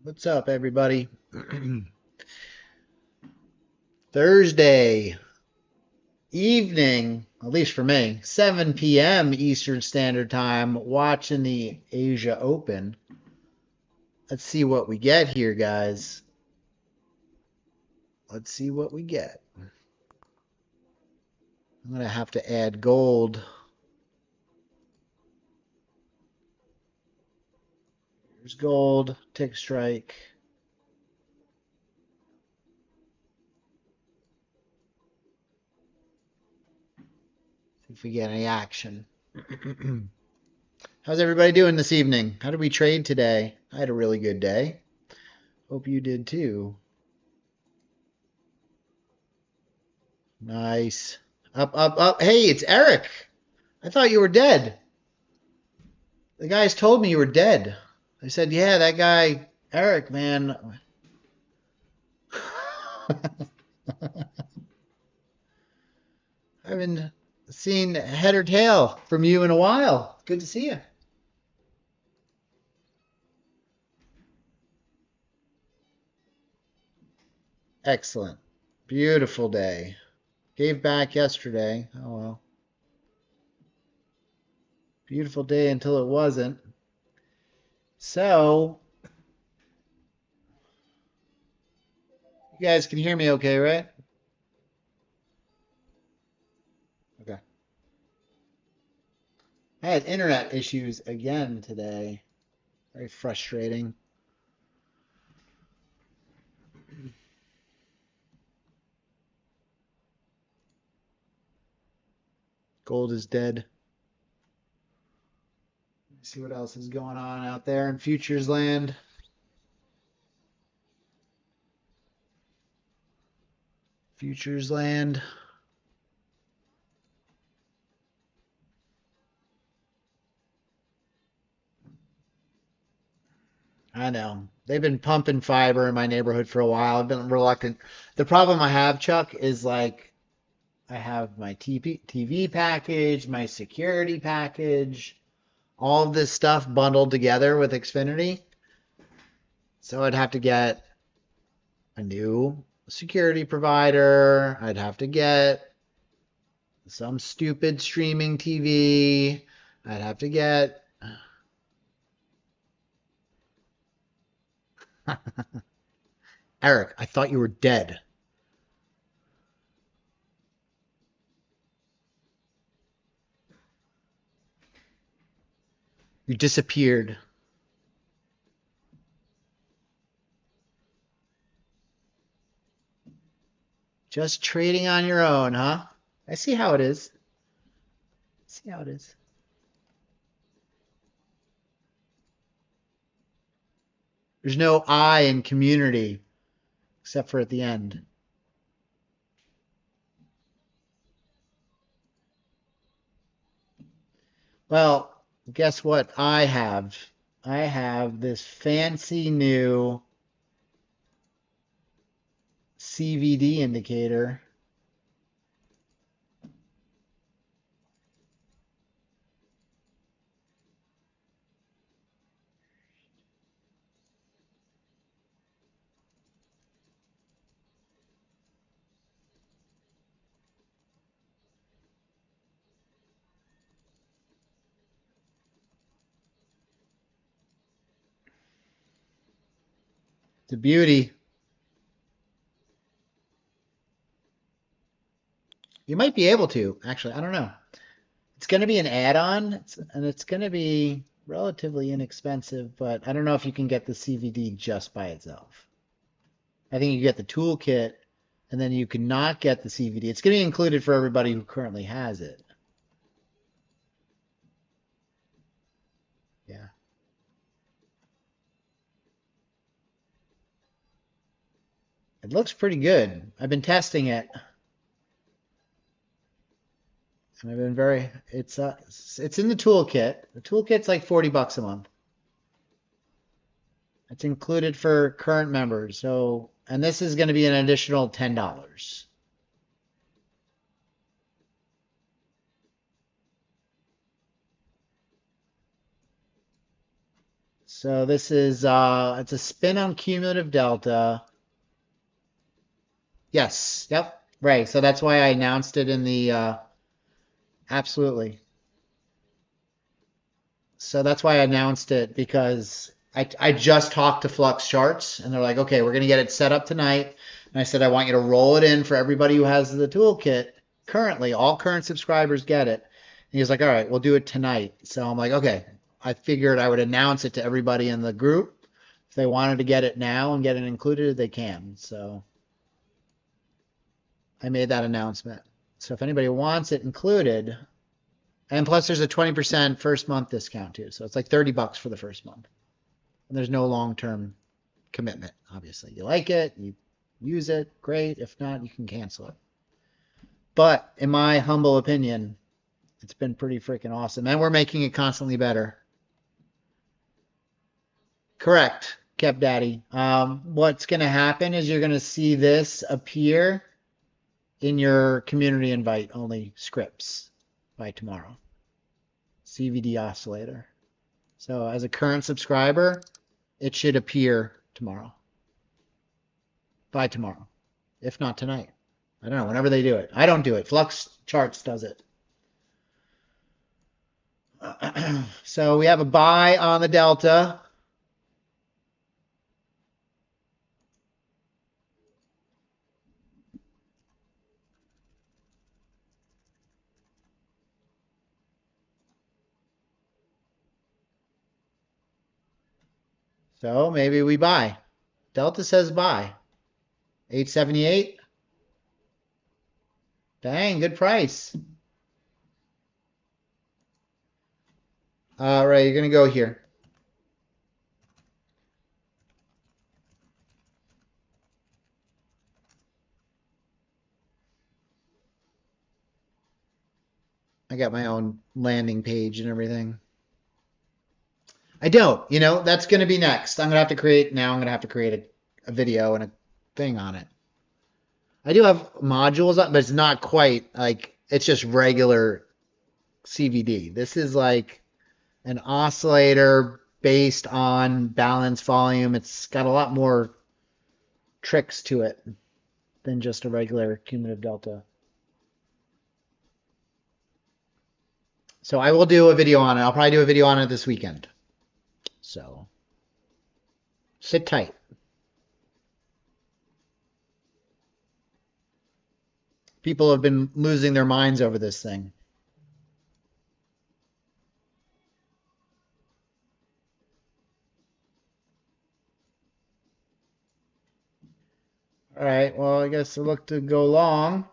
What's up, everybody? Thursday evening, at least for me, 7 p.m. Eastern Standard Time, watching the Asia Open. Let's see what we get here, guys. Let's see what we get. I'm going to have to add gold. Here's gold, tick strike. See if we get any action. How's everybody doing this evening? How did we trade today? I had a really good day. Hope you did too. Nice. Up, up, up. Hey, it's Eric. I thought you were dead. The guys told me you were dead. I said, yeah, that guy, Eric, man. I haven't seen head or tail from you in a while. Good to see you. Excellent. Beautiful day. Gave back yesterday. Oh, well. Beautiful day until it wasn't. So, you guys can hear me okay, right? Okay. I had internet issues again today. Very frustrating. Gold is dead. Let's see what else is going on out there in futures land. Futures land. I know. They've been pumping fiber in my neighborhood for a while. I've been reluctant. The problem I have, Chuck, is like I have my TV package, my security package, all of this stuff bundled together with Xfinity. So I'd have to get a new security provider. I'd have to get some stupid streaming TV. I'd have to get Eric, I thought you were dead. You disappeared. Just trading on your own, huh? I see how it is. See how it is. There's no I in community except for at the end. Well, guess what I have? I have this fancy new CVD indicator. It's a beauty. You might be able to, actually. I don't know. It's going to be an add-on, and it's going to be relatively inexpensive, but I don't know if you can get the CVD just by itself. I think you get the toolkit, and then you cannot get the CVD. It's going to be included for everybody who currently has it. Yeah. It looks pretty good. I've been testing it. And I've been it's in the toolkit. The toolkit's like $40 a month. It's included for current members. So, and this is going to be an additional $10. So this is it's a spin on cumulative delta. Yes, yep, right. So that's why I announced it in the absolutely. So that's why I announced it, because I just talked to Flux Charts and they're like, okay, we're gonna get it set up tonight. And I said, I want you to roll it in for everybody who has the toolkit currently. All current subscribers get it. And he was like, all right, we'll do it tonight. So I'm like, okay. I figured I would announce it to everybody in the group. If they wanted to get it now and get it included, they can. So I made that announcement. So if anybody wants it included, and plus there's a 20% first month discount too. So it's like $30 for the first month. And there's no long-term commitment, obviously. You like it, you use it, great. If not, you can cancel it. But in my humble opinion, it's been pretty freaking awesome. And we're making it constantly better. Correct, Kept Daddy. What's going to happen is you're going to see this appear in your community invite only scripts by tomorrow. CVD oscillator. So as a current subscriber, it should appear tomorrow. By tomorrow. If not tonight. I don't know, whenever they do it. I don't do it. Flux Charts does it. So we have a buy on the delta. So maybe we buy. Delta says buy. 878. Dang, good price. All right, you're going to go here. I got my own landing page and everything. I don't, that's going to be next. I'm going to have to create a video and a thing on it. I do have modules, but it's not quite like, it's just regular CVD. This is like an oscillator based on balance volume. It's got a lot more tricks to it than just a regular cumulative delta. So I will do a video on it. I'll probably do a video on it this weekend. So sit tight. People have been losing their minds over this thing. All right, well, I guess it looked to go long.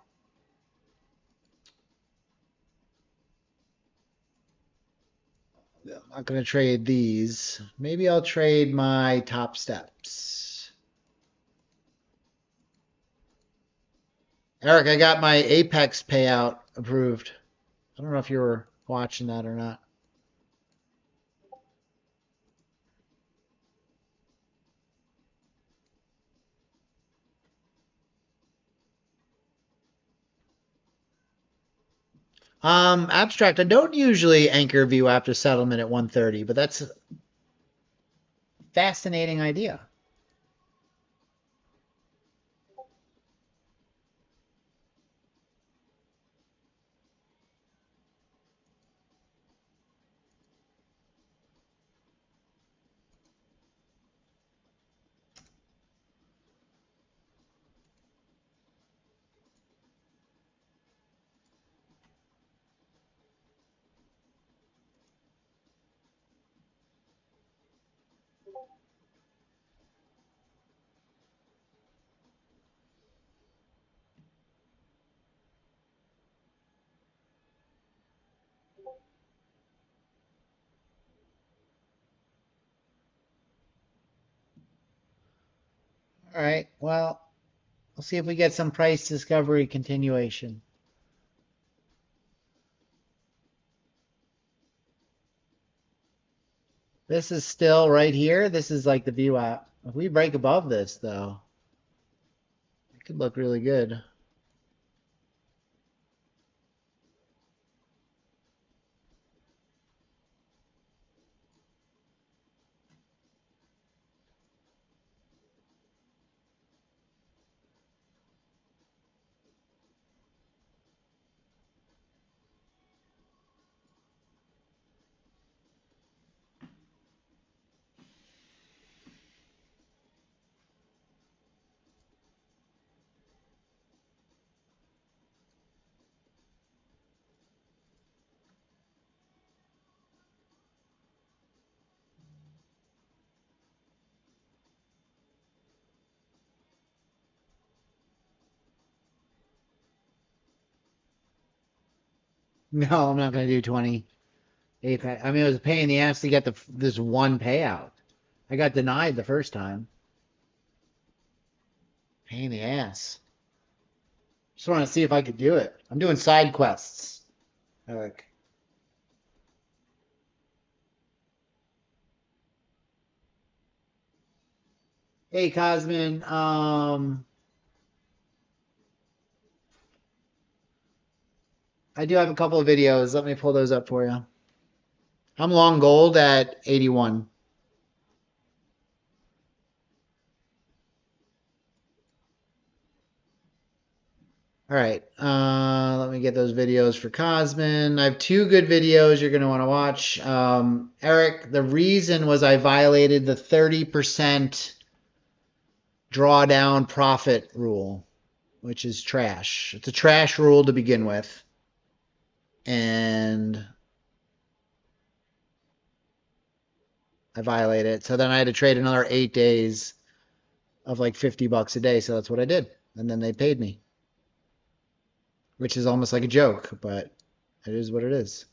I'm not going to trade these. Maybe I'll trade my top steps. Eric, I got my Apex payout approved. I don't know if you were watching that or not. Abstract, I don't usually anchor VWAP to settlement at 130, but that's a fascinating idea. All right, well, we'll see if we get some price discovery continuation. This is still right here. This is like the VWAP. If we break above this, though, it could look really good. No, I'm not going to do 20 pack. I mean, it was a pain in the ass to get this one payout. I got denied the first time. Pain in the ass. Just want to see if I could do it. I'm doing side quests, Eric. Hey, Cosmin. I do have a couple of videos. Let me pull those up for you. I'm long gold at 81. All right. Let me get those videos for Cosmin. I have two good videos you're going to want to watch. Eric, the reason was I violated the 30% drawdown profit rule, which is trash. It's a trash rule to begin with. And I violated it. So then I had to trade another 8 days of like $50 a day. So that's what I did. And then they paid me, which is almost like a joke, but it is what it is.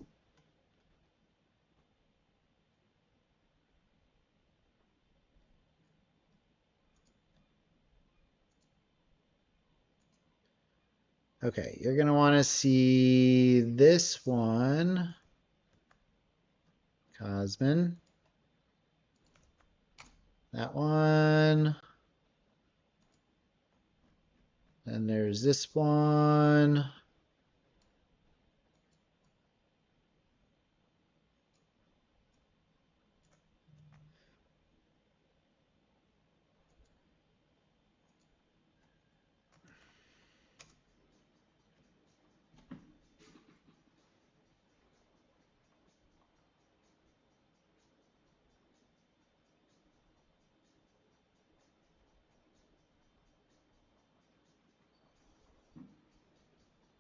Okay, you're going to want to see this one, Cosmin. That one. And there's this one.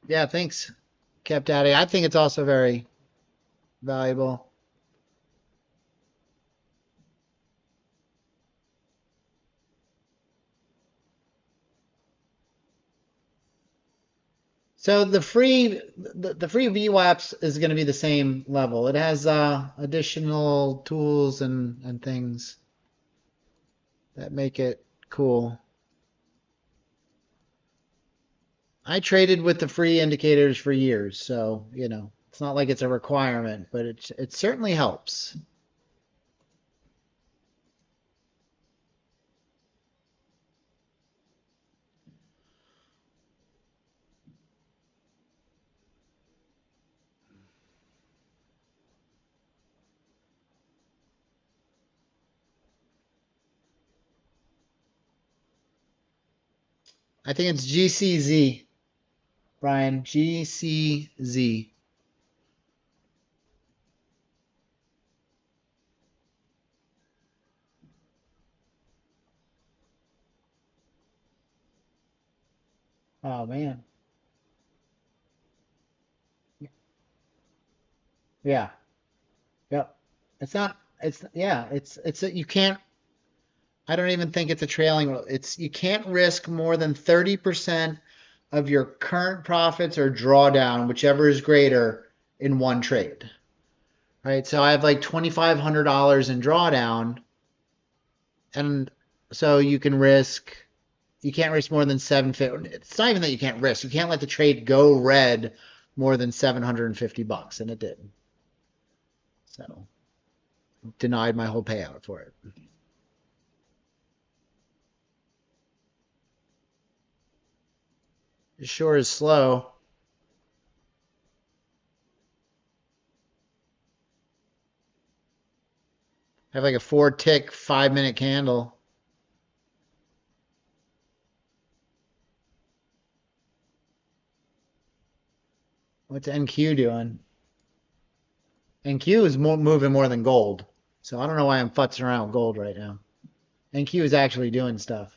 Yeah, thanks, Cap Daddy. I think it's also very valuable. So the free VWAPs is going to be the same level. It has additional tools and things that make it cool. I traded with the free indicators for years, so it's not like it's a requirement, but it certainly helps. I think it's GCZ, Brian. GCZ. Oh man. Yeah. Yep. It's not. It's yeah. You can't. I don't even think it's a trailing. You can't risk more than 30% of your current profits or drawdown, whichever is greater, in one trade. Right. So I have like $2,500 in drawdown, and so you can't risk more than 750. It's not even that you can't risk. You can't let the trade go red more than $750, and it did. So denied my whole payout for it. It sure is slow. I have like a 4 tick 5 minute candle. What's NQ doing? NQ is moving more than gold. So I don't know why I'm futzing around with gold right now. NQ is actually doing stuff.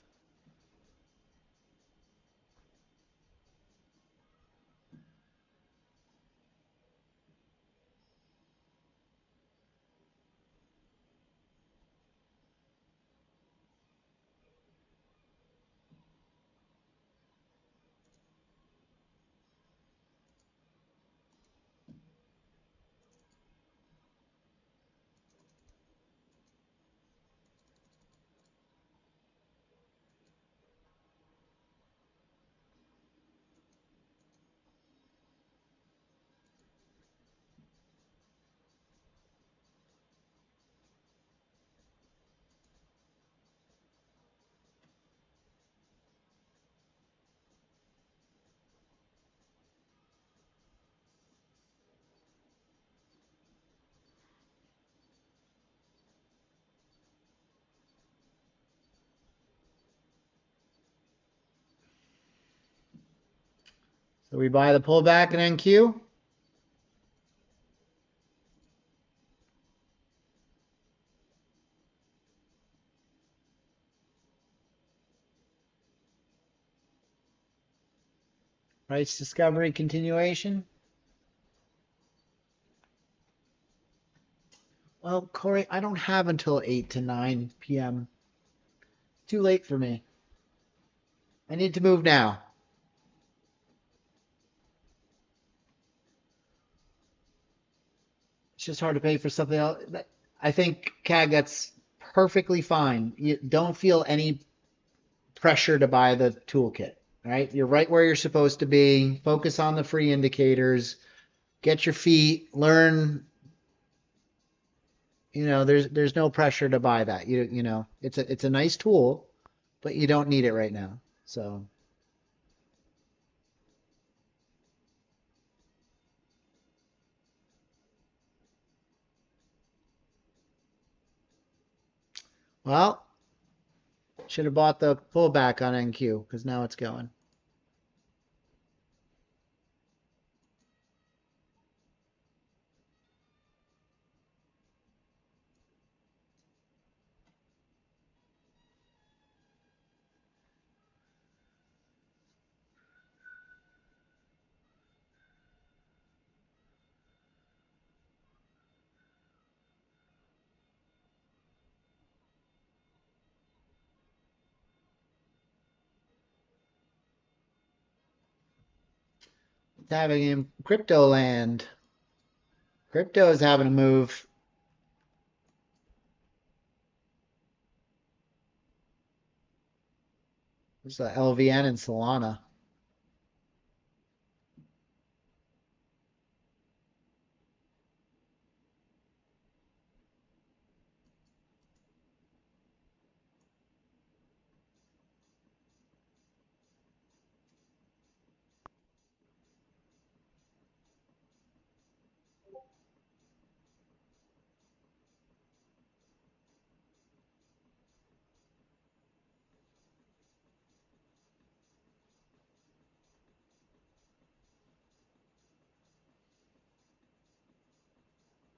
So we buy the pullback in NQ. Price discovery continuation. Well, Corey, I don't have until 8 to 9 p.m. Too late for me. I need to move now. It's just hard to pay for something else. I think, CAG, that's perfectly fine. You don't feel any pressure to buy the toolkit, right? You're right where you're supposed to be. Focus on the free indicators. Get your feet. Learn. There's no pressure to buy that. It's a nice tool, but you don't need it right now. So, well, should have bought the pullback on NQ because now it's going. It's having in crypto land. Crypto is having a move. There's the LVN and Solana.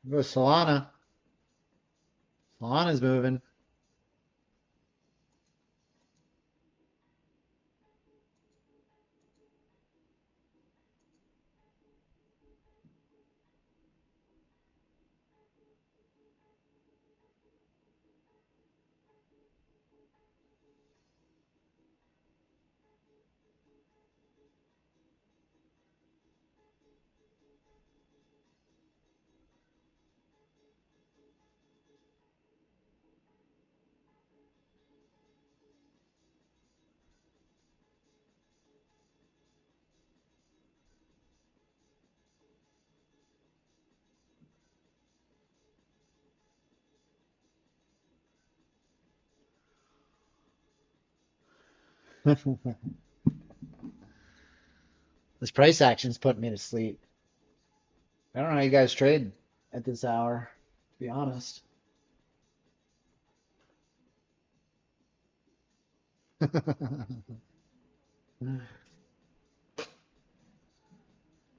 Go Solana. Solana's moving. This price action's putting me to sleep. I don't know how you guys trade at this hour, to be honest.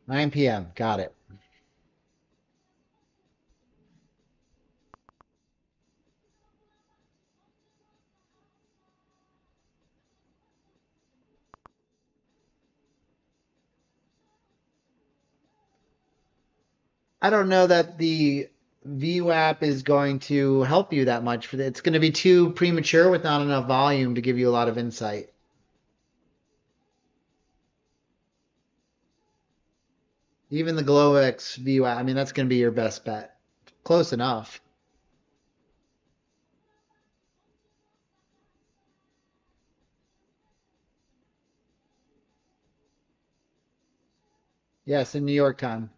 9 p.m. Got it. I don't know that the VWAP is going to help you that much. It's going to be too premature with not enough volume to give you a lot of insight. Even the GlowX VWAP, I mean, that's going to be your best bet. Close enough. Yes, in New York time.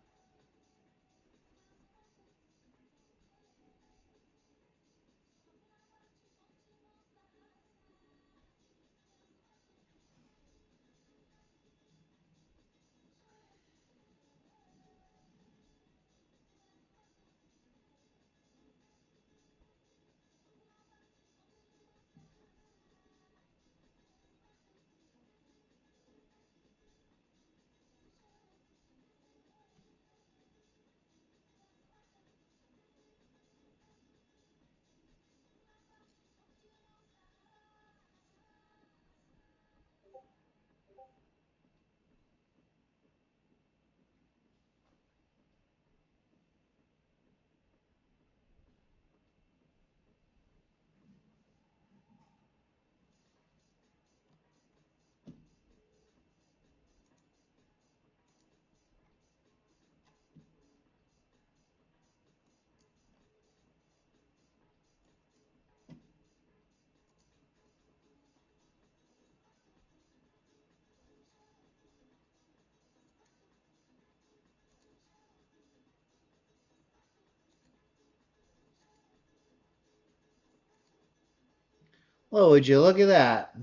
Well, would you look at that?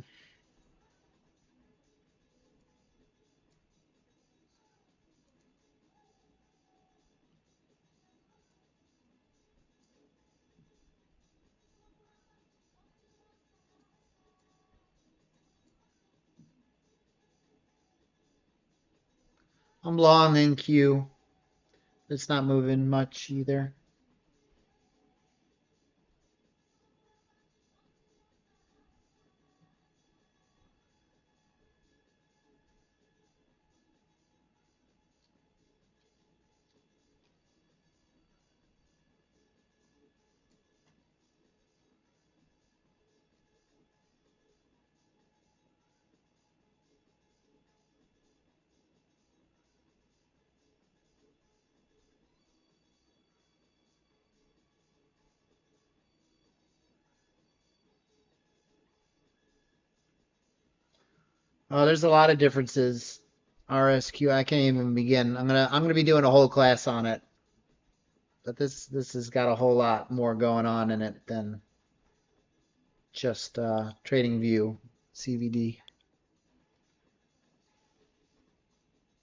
I'm long in Q. It's not moving much either. Oh, there's a lot of differences. RSQ, I can't even begin. I'm gonna be doing a whole class on it. But this has got a whole lot more going on in it than just trading view CVD.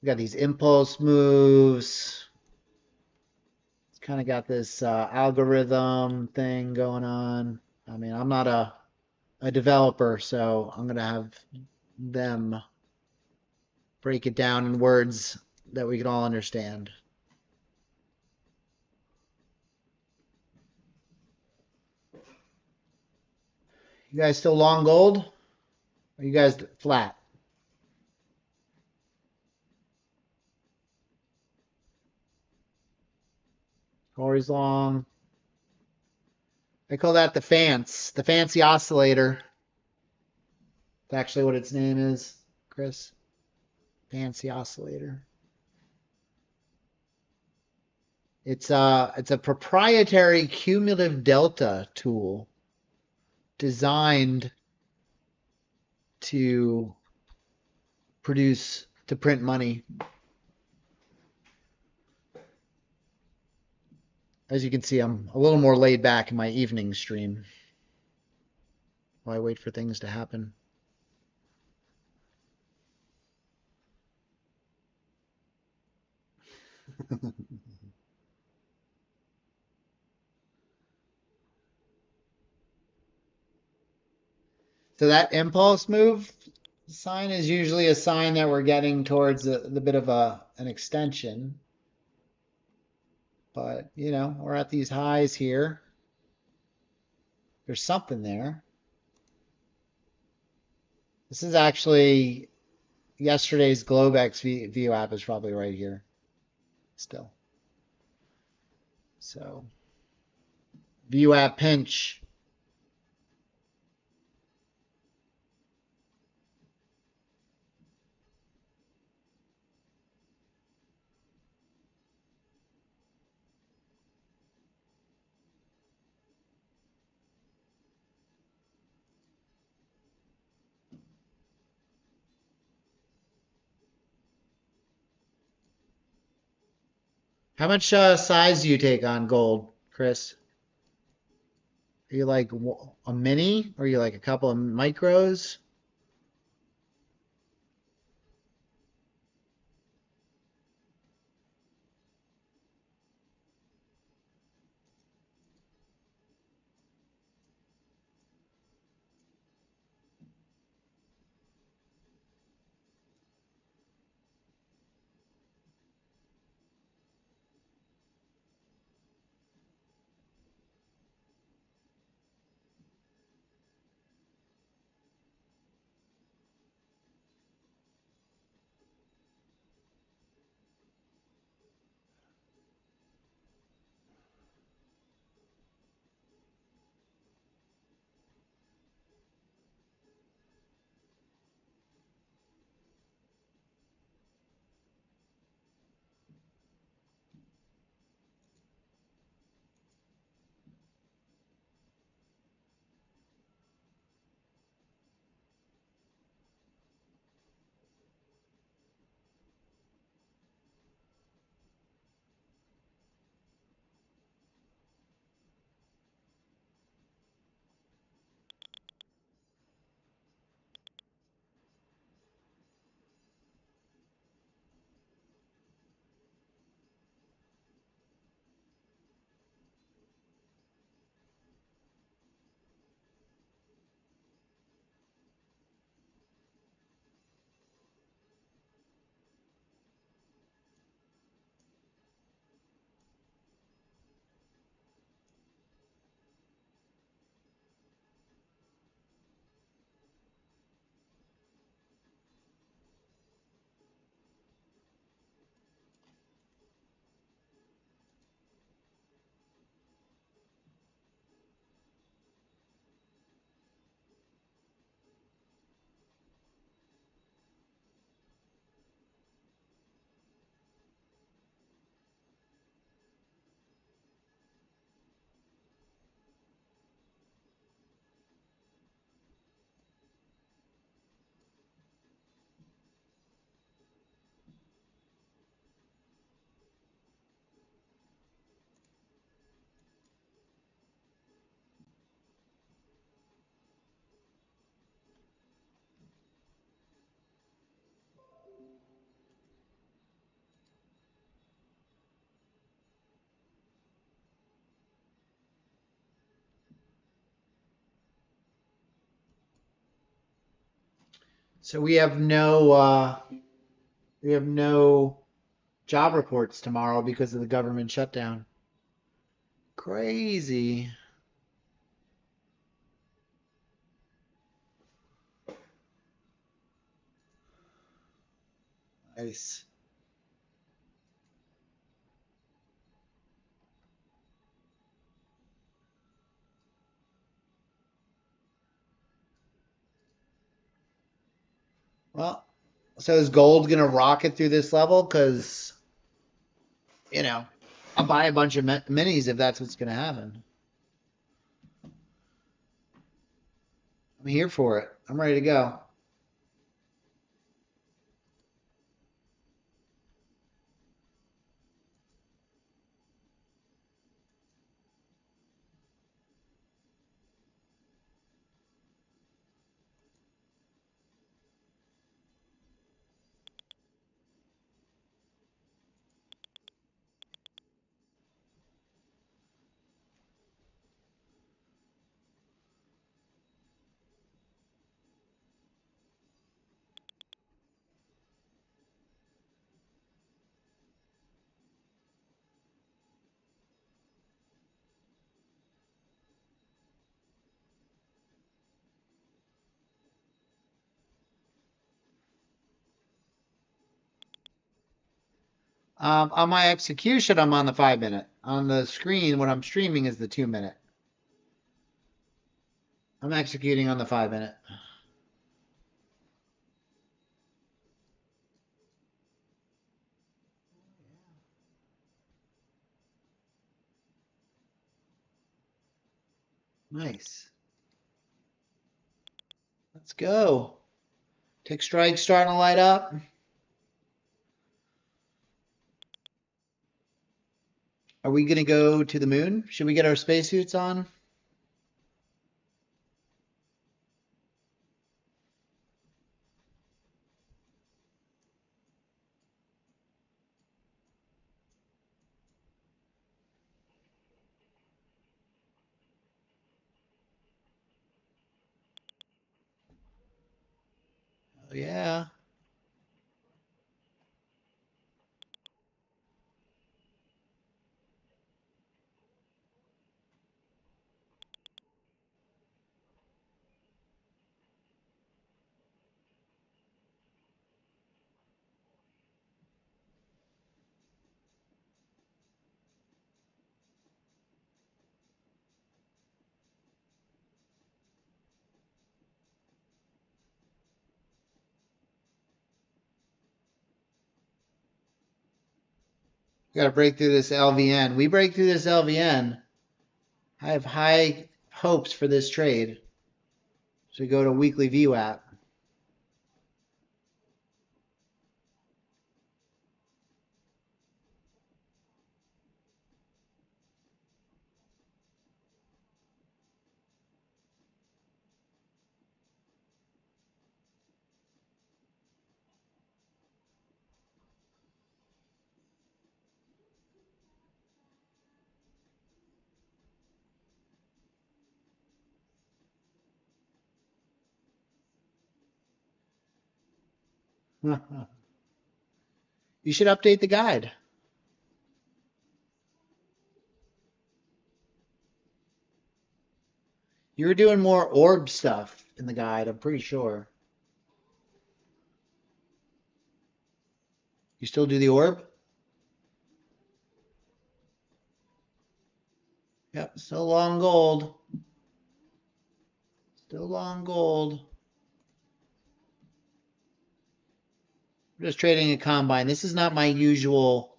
We got these impulse moves. It's kind of got this algorithm thing going on. I mean, I'm not a developer, so I'm gonna have them break it down in words that we can all understand. You guys still long gold? Or are you guys flat? Corey's long. I call that the fancy oscillator. That's actually what its name is, Chris. Fancy oscillator. It's a proprietary cumulative delta tool designed to print money. As you can see, I'm a little more laid back in my evening stream while I wait for things to happen. So that impulse move sign is usually a sign that we're getting towards the bit of an extension. But, you know, we're at these highs here. There's something there. This is actually yesterday's Globex VWAP is probably right here still. So VWAP pinch. How much size do you take on gold, Chris? Are you like a mini? Or are you like a couple of micros? So we have no job reports tomorrow because of the government shutdown. Crazy. Nice. Well, so is gold gonna rocket through this level? Because, you know, I'll buy a bunch of minis if that's what's gonna happen. I'm here for it. I'm ready to go. On my execution, I'm on the 5 minute. On the screen, what I'm streaming is the 2 minute. I'm executing on the 5 minute. Nice. Let's go. Tick strike starting to light up. Are we gonna go to the moon? Should we get our spacesuits on? Oh, yeah. We gotta break through this LVN. We break through this LVN. I have high hopes for this trade. So we go to weekly VWAP. You should update the guide. You were doing more orb stuff in the guide, I'm pretty sure. You still do the orb? Yep, still long gold. Still long gold. I'm just trading a combine. This is not my usual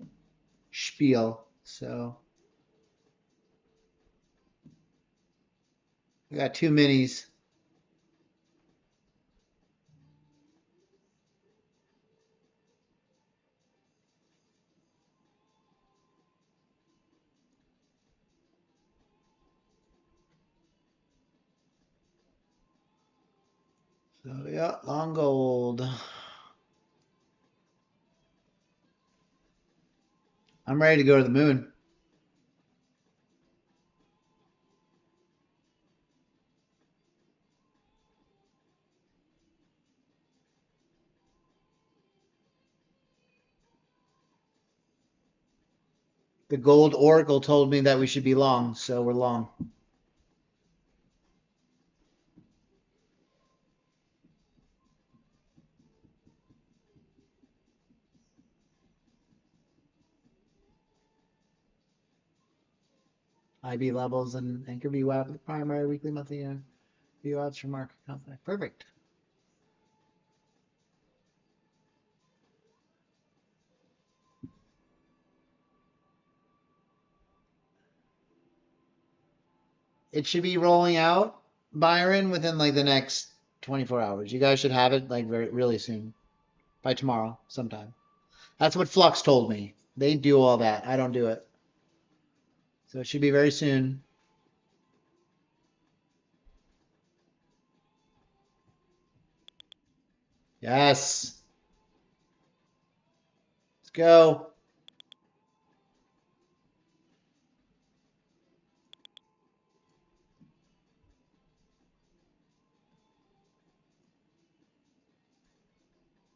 spiel. So we got two minis. So yeah, long gold. I'm ready to go to the moon. The gold oracle told me that we should be long, so we're long. IB levels and anchor VWAP, the primary, weekly, monthly VWAPs for market conflict. Perfect. It should be rolling out, Byron, within like the next 24 hours. You guys should have it like really soon, by tomorrow sometime. That's what Flux told me. They do all that. I don't do it. So it should be very soon. Yes. Let's go.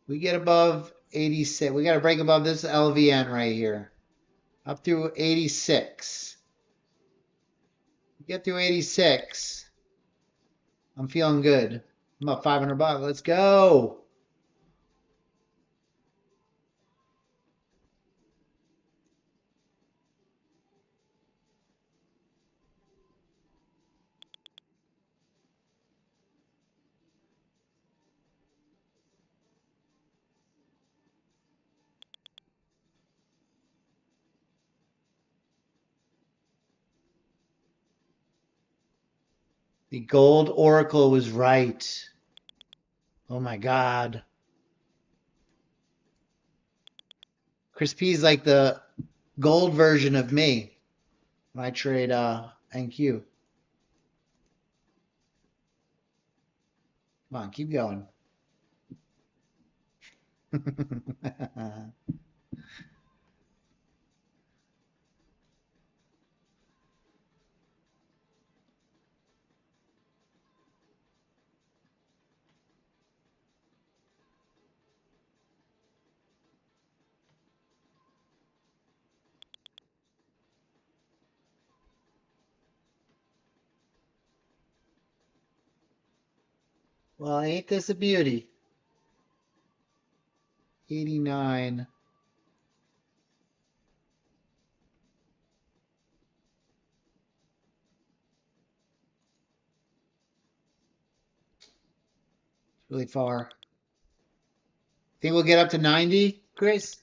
We get above 86. We got to break above this LVN right here. Up through 86. Get through 86. I'm feeling good. I'm up 500 bucks. Let's go. The gold oracle was right. Oh my God. Chris P is like the gold version of me when I trade NQ. Come on, keep going. Well, ain't this a beauty? 89. It's really far. Think we'll get up to 90, Chris?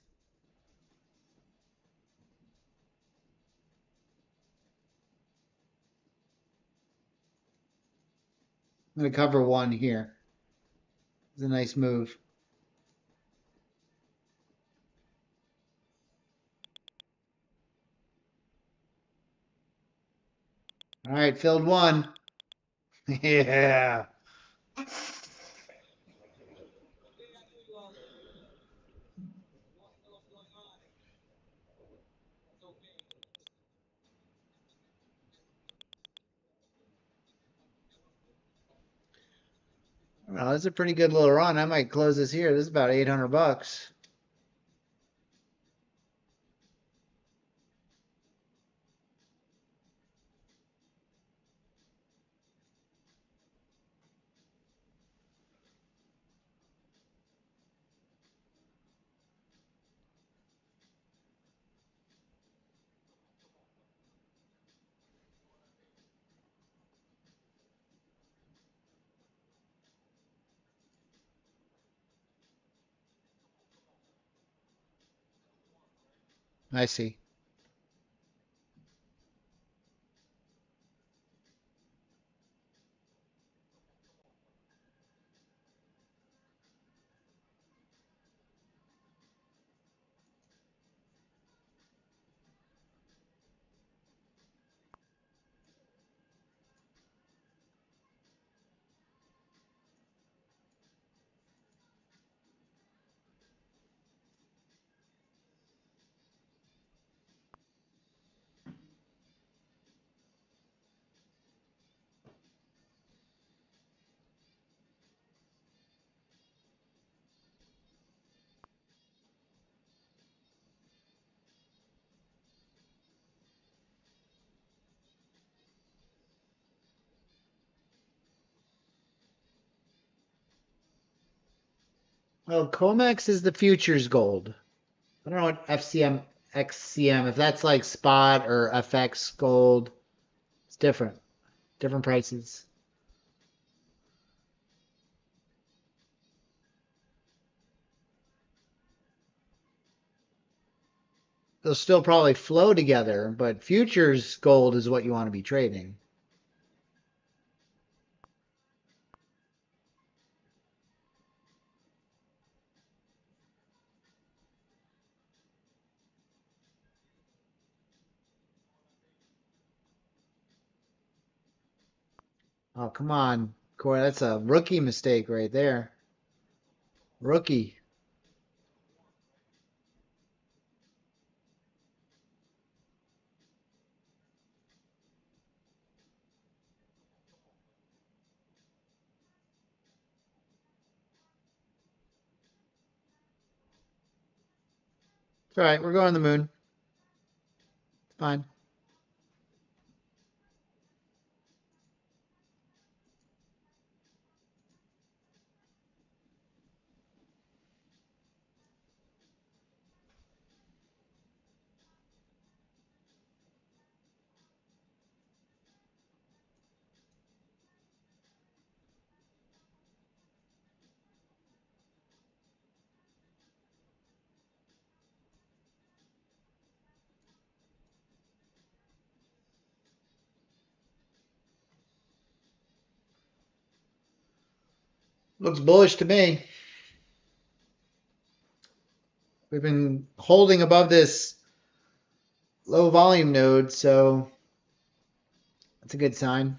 I'm going to cover one here. It's a nice move. All right, filled one. Yeah. Well, that's a pretty good little run. I might close this here. This is about 800 bucks. I see. Well, COMEX is the futures gold. I don't know what FCM, XCM, if that's like spot or FX gold. It's different. Different prices. They'll still probably flow together, but futures gold is what you want to be trading. Oh, come on, Corey. That's a rookie mistake right there. Rookie. It's all right. We're going to the moon. It's fine. Looks bullish to me. We've been holding above this low volume node, so that's a good sign.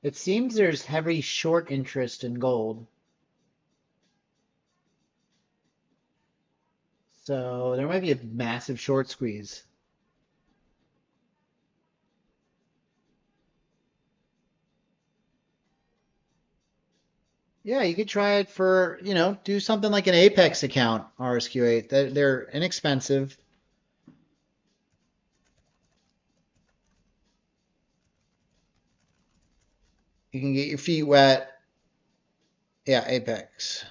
It seems there's heavy short interest in gold. So there might be a massive short squeeze. Yeah, you could try it for, do something like an Apex account, RSQ8. They're inexpensive. You can get your feet wet. Yeah, Apex.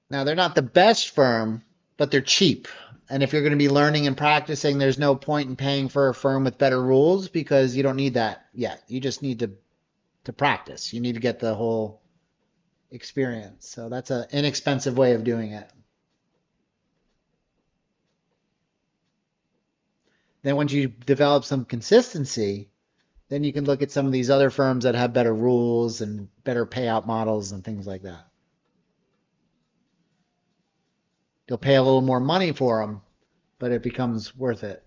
Now, they're not the best firm, but they're cheap. And if you're going to be learning and practicing, there's no point in paying for a firm with better rules because you don't need that yet. You just need to practice. You need to get the whole experience. So that's an inexpensive way of doing it. Then once you develop some consistency, then you can look at some of these other firms that have better rules and better payout models and things like that. You'll pay a little more money for them, but it becomes worth it.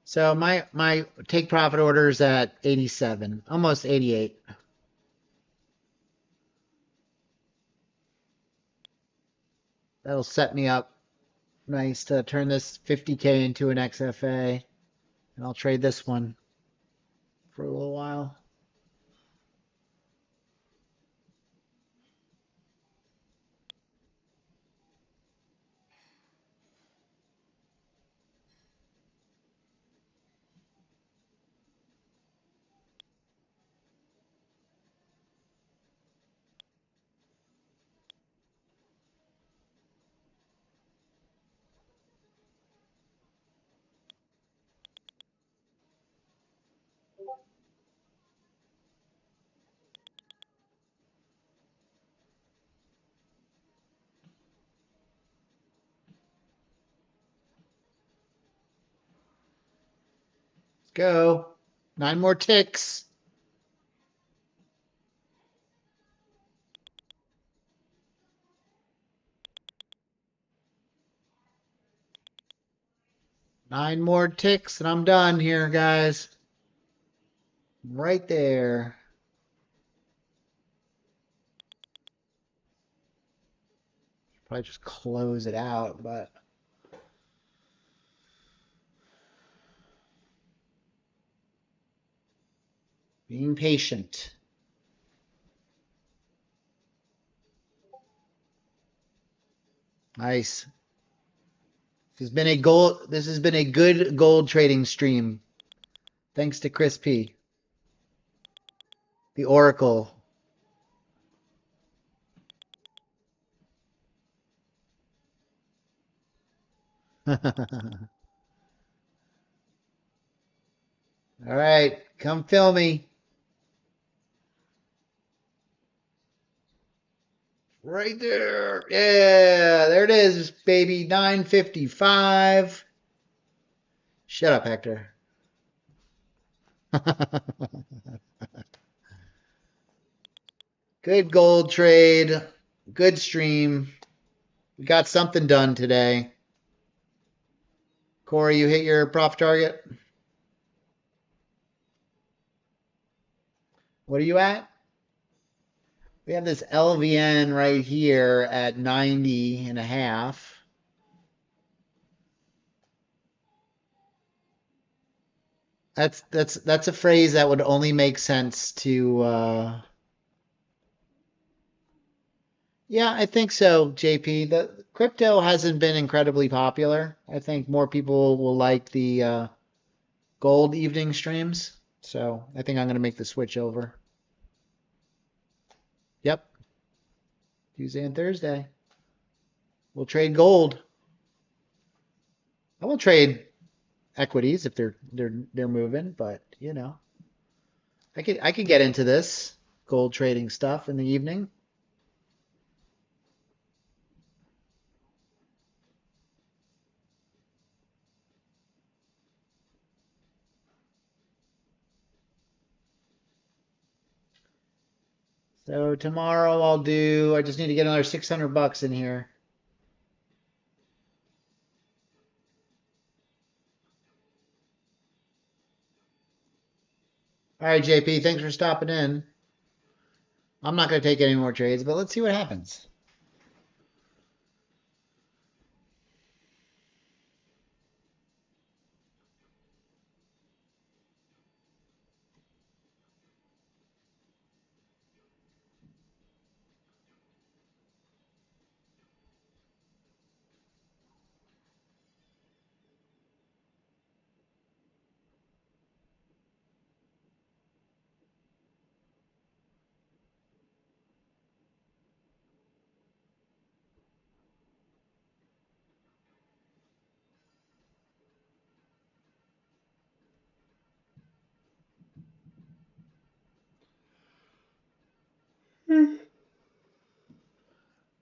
So my take profit order is at 87, almost 88. That'll set me up nice to turn this 50K into an XFA, and I'll trade this one for a little while. Let's go. 9 more ticks. Nine more ticks and I'm done here, guys. Right there. Probably just close it out, but being patient. Nice. This has been a good gold trading stream. Thanks to Chris P. The Oracle. All right, come fill me. Right there. Yeah, there it is, baby. 955. Shut up, Hector. Good gold trade. Good stream. We got something done today. Corey, you hit your profit target? What are you at? We have this LVN right here at 90 and a half. That's a phrase that would only make sense to yeah, I think so, JP. The crypto hasn't been incredibly popular. I think more people will like the gold evening streams. So I think I'm going to make the switch over. Yep, Tuesday and Thursday. We'll trade gold. I will trade equities if they're moving, but you know, I could get into this gold trading stuff in the evening. So tomorrow I just need to get another 600 bucks in here. All right, JP, thanks for stopping in. I'm not going to take any more trades, but let's see what happens.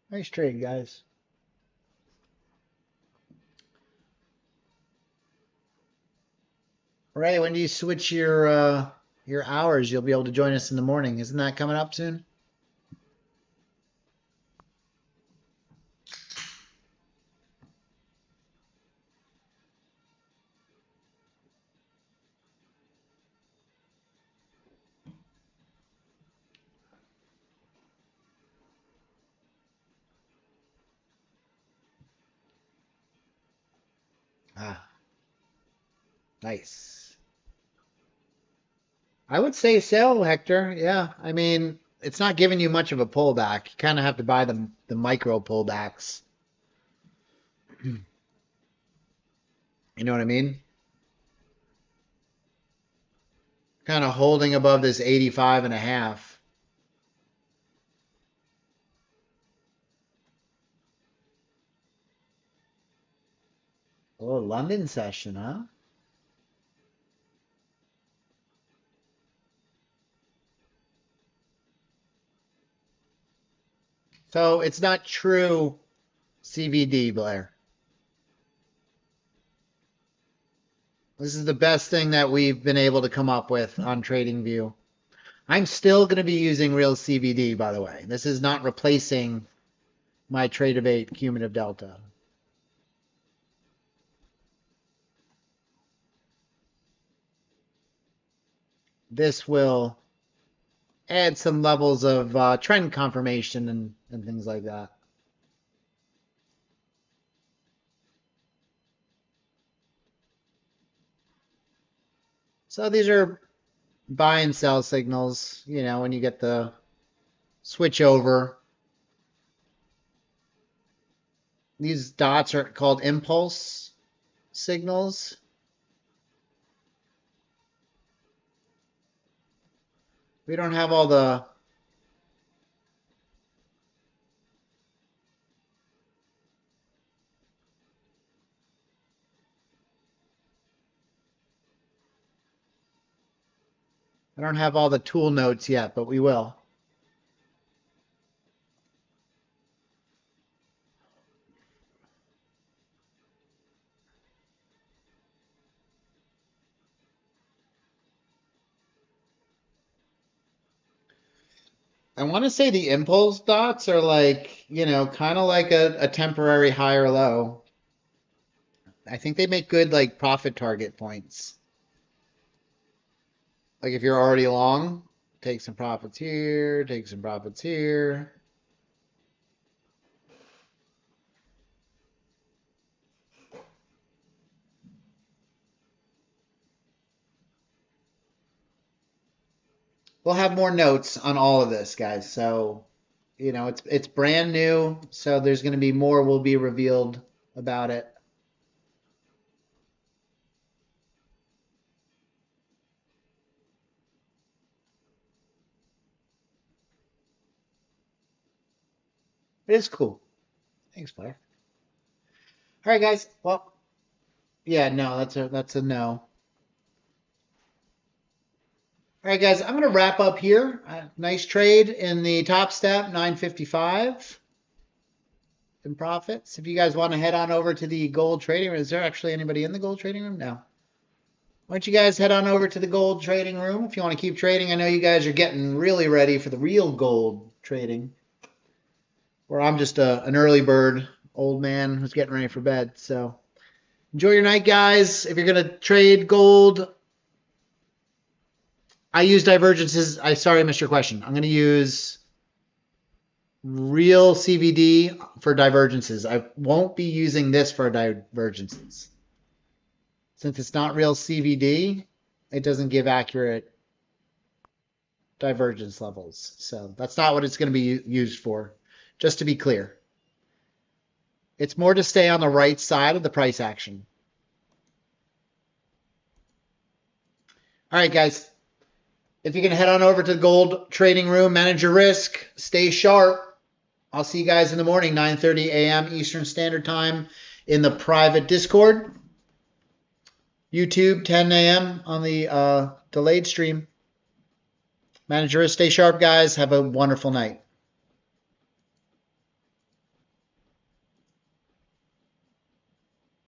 Nice trade, guys. Ray, when do you switch your hours? You'll be able to join us in the morning. Isn't that coming up soon? Ah, nice. I would say so, Hector. Yeah. I mean, it's not giving you much of a pullback. You kind of have to buy the micro pullbacks. You know what I mean? Kind of holding above this 85 and a half. Oh, London session, huh? So it's not true CVD, Blair. This is the best thing that we've been able to come up with on TradingView. I'm still going to be using real CVD, by the way. This is not replacing my Tradebate cumulative delta. This will add some levels of trend confirmation and things like that. So these are buy and sell signals, you know, when you get the switch over. These dots are called impulse signals. We don't have all the I don't have all the tool notes yet, but we will. I want to say the impulse dots are like, you know, kind of like a temporary high or low. I think they make good like profit target points. Like if you're already long, take some profits here, take some profits here. We'll have more notes on all of this, guys. So, you know, it's brand new, so there's going to be more will be revealed about it. It is cool. Thanks, Blair. All right, guys. Well, yeah, no, that's a no. All right, guys, I'm going to wrap up here. Nice trade in the top step, 955 in profits. If you guys want to head on over to the gold trading room, is there actually anybody in the gold trading room? No. Why don't you guys head on over to the gold trading room if you want to keep trading? I know you guys are getting really ready for the real gold trading, where I'm just an early bird old man who's getting ready for bed. So enjoy your night, guys. If you're going to trade gold, I use divergences. Sorry, I missed your question. I'm going to use real CVD for divergences. I won't be using this for divergences. Since it's not real CVD, it doesn't give accurate divergence levels. So that's not what it's going to be used for, just to be clear. It's more to stay on the right side of the price action. All right, guys. If you can head on over to the gold trading room, manage your risk, stay sharp. I'll see you guys in the morning, 9:30 a.m. Eastern Standard Time in the private Discord. YouTube, 10 a.m. on the delayed stream. Manage your risk, stay sharp, guys. Have a wonderful night.